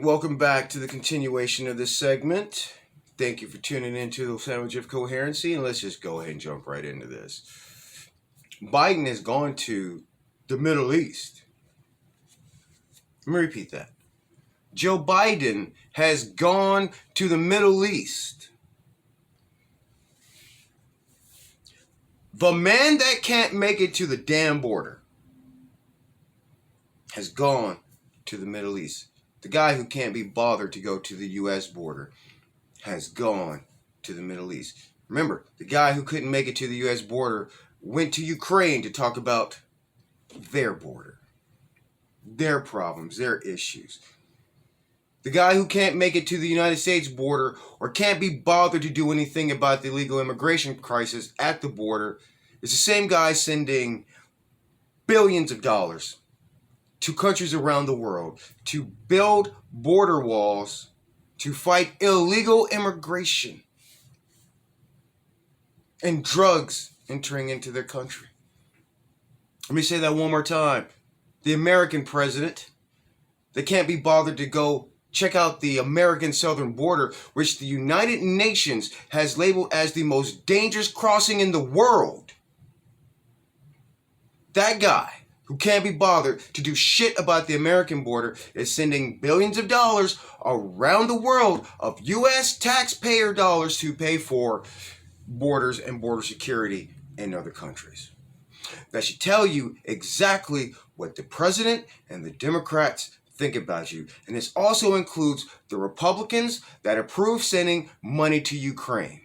welcome back to the continuation of this segment. Thank you for tuning into the Sandwich of Coherency, and let's just go ahead and jump right into this. Biden has gone to the Middle East. Let me repeat that. Joe Biden has gone to the Middle East. The man that can't make it to the damn border has gone to the Middle East. The guy who can't be bothered to go to the U.S. border has gone to the Middle East. Remember, the guy who couldn't make it to the U.S. border went to Ukraine to talk about their border, their problems, their issues. The guy who can't make it to the United States border or can't be bothered to do anything about the illegal immigration crisis at the border is the same guy sending billions of dollars to countries around the world to build border walls to fight illegal immigration and drugs entering into their country. Let me say that one more time. The American president, they can't be bothered to go check out the American southern border, which the United Nations has labeled as the most dangerous crossing in the world. That guy who can't be bothered to do shit about the American border is sending billions of dollars around the world of U.S. taxpayer dollars to pay for borders and border security in other countries. That should tell you exactly what the president and the Democrats think about you. And this also includes the Republicans that approve sending money to Ukraine.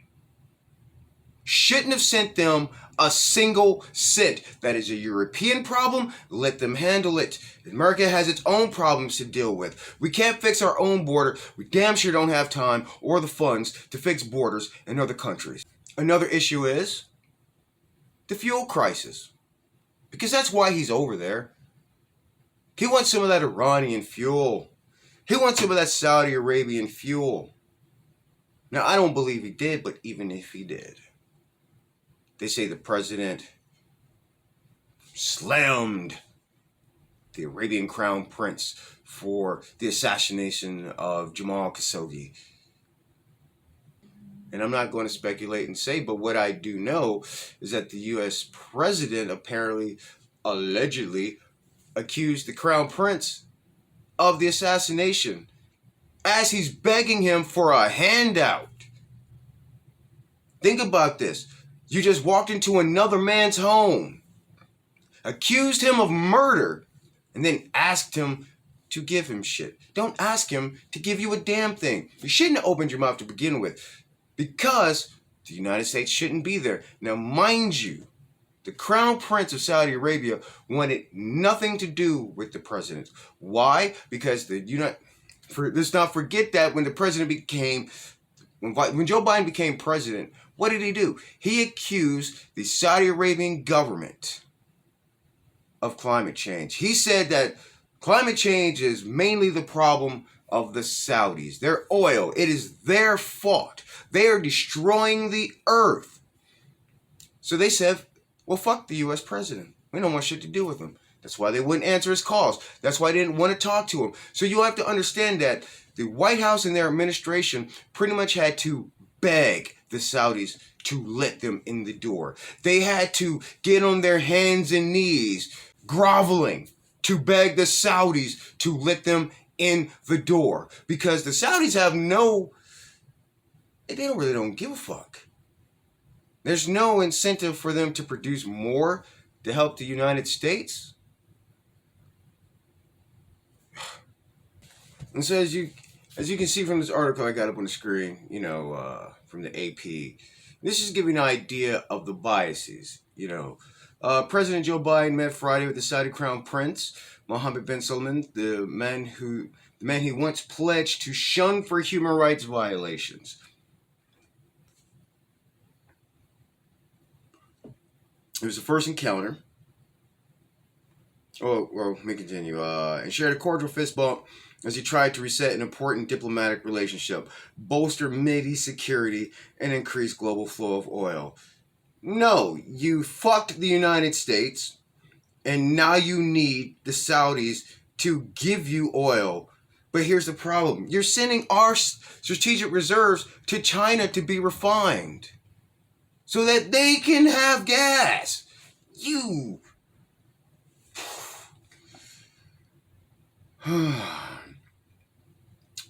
Shouldn't have sent them a single cent. That is a European problem. Let them handle it. America has its own problems to deal with. We can't fix our own border. We damn sure don't have time or the funds to fix borders in other countries. Another issue is the fuel crisis. Because that's why he's over there. He wants some of that Iranian fuel. He wants some of that Saudi Arabian fuel. Now, I don't believe he did, but even if he did, they say the president slammed the Arabian Crown Prince for the assassination of Jamal Khashoggi. And I'm not going to speculate and say, but what I do know is that the U.S. president apparently, allegedly, accused the Crown Prince of the assassination as he's begging him for a handout. Think about this. You just walked into another man's home, accused him of murder, and then asked him to give him shit. Don't ask him to give you a damn thing. You shouldn't have opened your mouth to begin with, because the United States shouldn't be there. Now, mind you, the Crown Prince of Saudi Arabia wanted nothing to do with the president. Why? Because let's not forget that when Joe Biden became president, what did he do? He accused the Saudi Arabian government of climate change. He said that climate change is mainly the problem of the Saudis. Their oil, it is their fault. They are destroying the earth. So they said, well, fuck the U.S. president. We don't want shit to do with him. That's why they wouldn't answer his calls. That's why they didn't want to talk to him. So you have to understand that the White House and their administration pretty much had to beg the Saudis to let them in the door. They had to get on their hands and knees, groveling, to beg the Saudis to let them in the door. Because the Saudis they really don't give a fuck. There's no incentive for them to produce more to help the United States. And so as you can see from this article I got up on the screen, from the AP, this is giving an idea of the biases. President Joe Biden met Friday with the Saudi Crown Prince, Mohammed bin Salman, the man he once pledged to shun for human rights violations. It was the first encounter. Let me continue. And shared a cordial fist bump as he tried to reset an important diplomatic relationship, bolster Mideast security, and increase global flow of oil. No, you fucked the United States, and now you need the Saudis to give you oil But here's the problem. You're sending our strategic reserves to China to be refined so that they can have gas. You.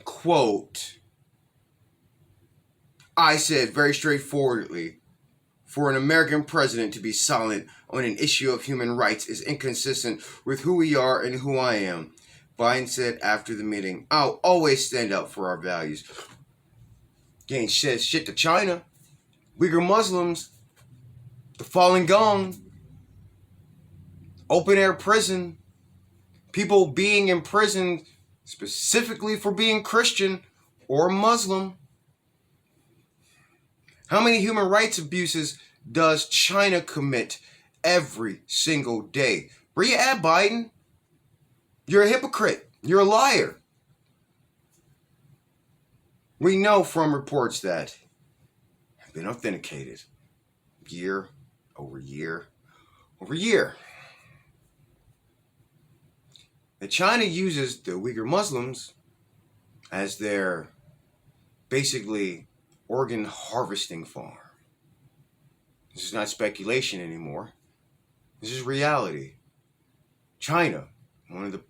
Quote, I said very straightforwardly, for an American president to be silent on an issue of human rights is inconsistent with who we are and who I am. Biden said after the meeting, I'll always stand up for our values. You ain't said shit to China, Uyghur Muslims, the Falun Gong, open air prison, people being imprisoned specifically for being Christian or Muslim. How many human rights abuses does China commit every single day? Where you at, Biden? You're a hypocrite. You're a liar. We know from reports that have been authenticated year over year over year that China uses the Uyghur Muslims as their basically organ harvesting farm. This is not speculation anymore. This is reality. China, one of the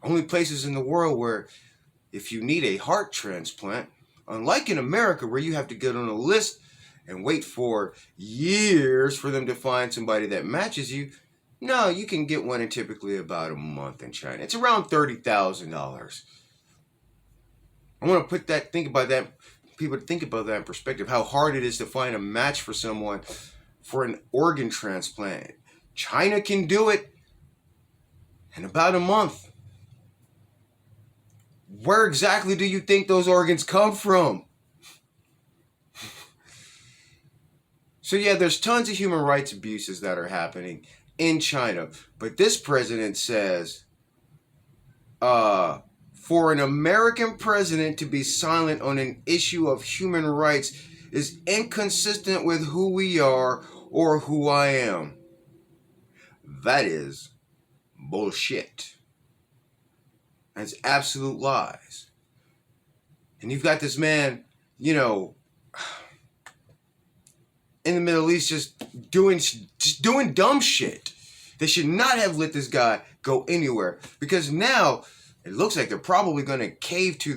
only places in the world where if you need a heart transplant, unlike in America where you have to get on a list and wait for years for them to find somebody that matches you, no, you can get one in typically about a month in China. It's around $30,000. I want to think about that in perspective, how hard it is to find a match for someone for an organ transplant. China can do it in about a month. Where exactly do you think those organs come from? So yeah, there's tons of human rights abuses that are happening in China. But this president says, for an American president to be silent on an issue of human rights is inconsistent with who we are or who I am. That is bullshit. That's absolute lies. And you've got this man, in the Middle East just doing dumb shit. They should not have let this guy go anywhere, because now it looks like they're probably going to cave to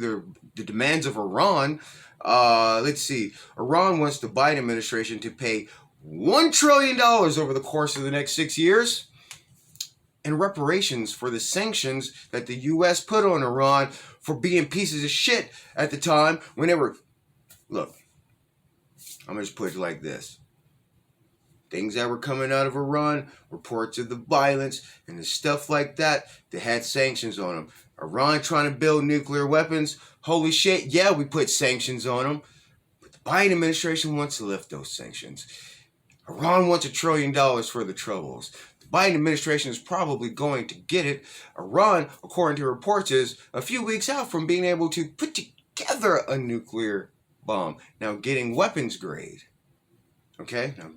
the demands of Iran. Let's see. Iran wants the Biden administration to pay $1 trillion over the course of the next 6 years in reparations for the sanctions that the U.S. put on Iran for being pieces of shit at the time when they were... Look, I'm going to just put it like this. Things that were coming out of Iran, reports of the violence and the stuff like that, they had sanctions on them. Iran trying to build nuclear weapons, holy shit, yeah, we put sanctions on them. But the Biden administration wants to lift those sanctions. Iran wants $1 trillion for the troubles. The Biden administration is probably going to get it. Iran, according to reports, is a few weeks out from being able to put together a nuclear bomb. Now, getting weapons grade. Okay? Now,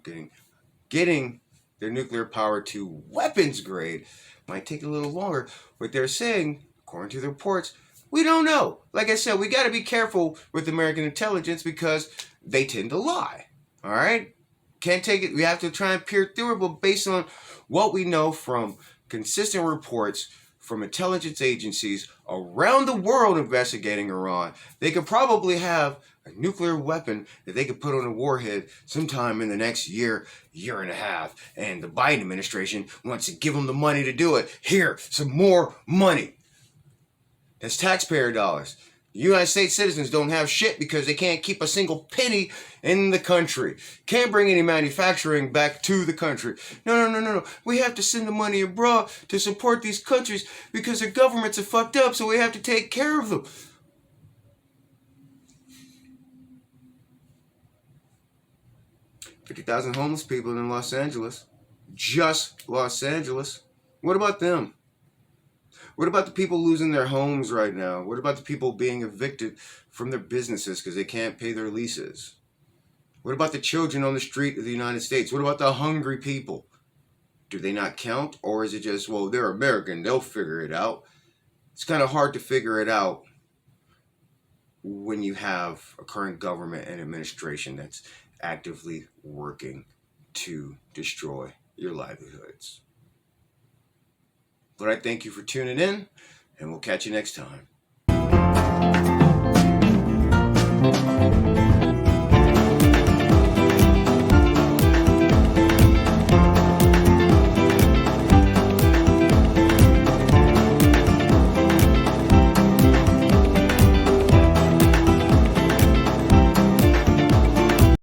getting their nuclear power to weapons grade might take a little longer. But they're saying, according to the reports, we don't know. Like I said, we got to be careful with American intelligence because they tend to lie. All right? Can't take it. We have to try and peer through it, but based on what we know from consistent reports from intelligence agencies around the world investigating Iran, they could probably have a nuclear weapon that they could put on a warhead sometime in the next year and a half. And the Biden administration wants to give them the money to do it. Here, some more money. That's taxpayer dollars. The United States citizens don't have shit because they can't keep a single penny in the country. Can't bring any manufacturing back to the country. No. We have to send the money abroad to support these countries because their governments are fucked up, so we have to take care of them. $50,000 homeless people in Los Angeles. Just Los Angeles. What about them? What about the people losing their homes right now? What about the people being evicted from their businesses because they can't pay their leases? What about the children on the street of the United States? What about the hungry people? Do they not count? Or is it just, well, they're American, they'll figure it out? It's kind of hard to figure it out when you have a current government and administration that's actively working to destroy your livelihoods. But I thank you for tuning in, and we'll catch you next time.